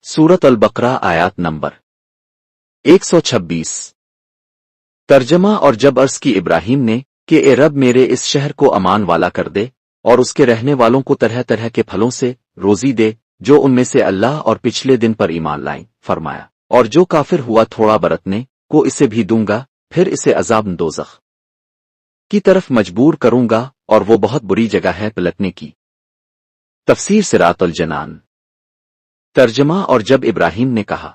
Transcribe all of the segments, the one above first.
सूरत अल-बकरा आयत नंबर 126। तर्जमा। और जब अर्ज की इब्राहिम ने कि ए रब मेरे इस शहर को अमान वाला कर दे और उसके रहने वालों को तरह तरह के फलों से रोजी दे जो उनमें से अल्लाह और पिछले दिन पर ईमान लाएं, फरमाया, और जो काफिर हुआ थोड़ा बरतने को इसे भी दूंगा, फिर इसे अजाब दोज़ख की तरफ मजबूर करूंगा और वो बहुत बुरी जगह है पलटने की। तफसीर सिरातुल जनान। तर्जमा। और जब इब्राहिम ने कहा,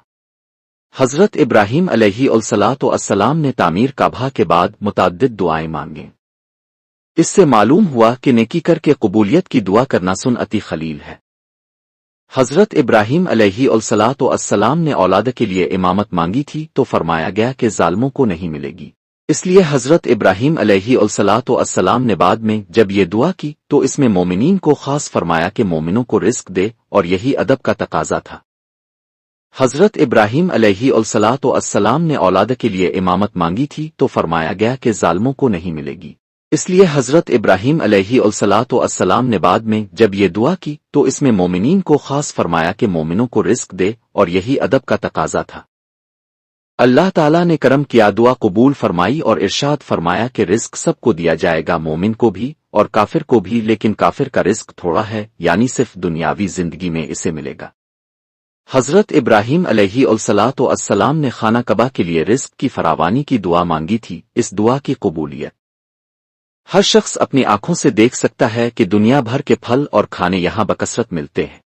हजरत इब्राहिम अलैहिस्सलाम ने तामीर काबा के बाद मुतअद्दिद दुआएं मांगे। इससे मालूम हुआ कि नेकी करके कबूलियत की दुआ करना सुन्नती खलील है। हजरत इब्राहिम अलैहिस्सलाम ने औलाद के लिए इमामत मांगी थी तो फरमाया गया कि जालिमों को नहीं मिलेगी। इसलिए हजरत इब्राहिम अलैहिस्सलाम ने बाद में जब ये दुआ की तो इसमें मोमिनीन को खास फरमाया कि मोमिनों को रिस्क दे, और यही अदब का तकाजा था। हजरत इब्राहिम अलैहिस्सलाम ने औलाद के लिए इमामत मांगी थी तो फरमाया गया कि जालिमों को नहीं मिलेगी। इसलिए हजरत इब्राहिम अलैहिस्सलाम ने बाद में जब ये दुआ की तो इसमें मोमिनीन को खास फरमाया कि मोमिनों को रिस्क दे, और यही अदब का तकाजा था। अल्लाह ताला ने करम किया, दुआ कबूल फरमाई और इरशाद फरमाया कि रिस्क सबको दिया जाएगा, मोमिन को भी और काफिर को भी, लेकिन काफिर का रिस्क थोड़ा है, यानी सिर्फ दुनियावी जिंदगी में इसे मिलेगा। हजरत इब्राहिम अलैहिस्सलाम ने खाना कबा के लिए रिस्क की फरावानी की दुआ मांगी थी। इस दुआ की कबूलियत हर शख्स अपनी आंखों से देख सकता है कि दुनिया भर के फल और खाने यहां बकसरत मिलते हैं।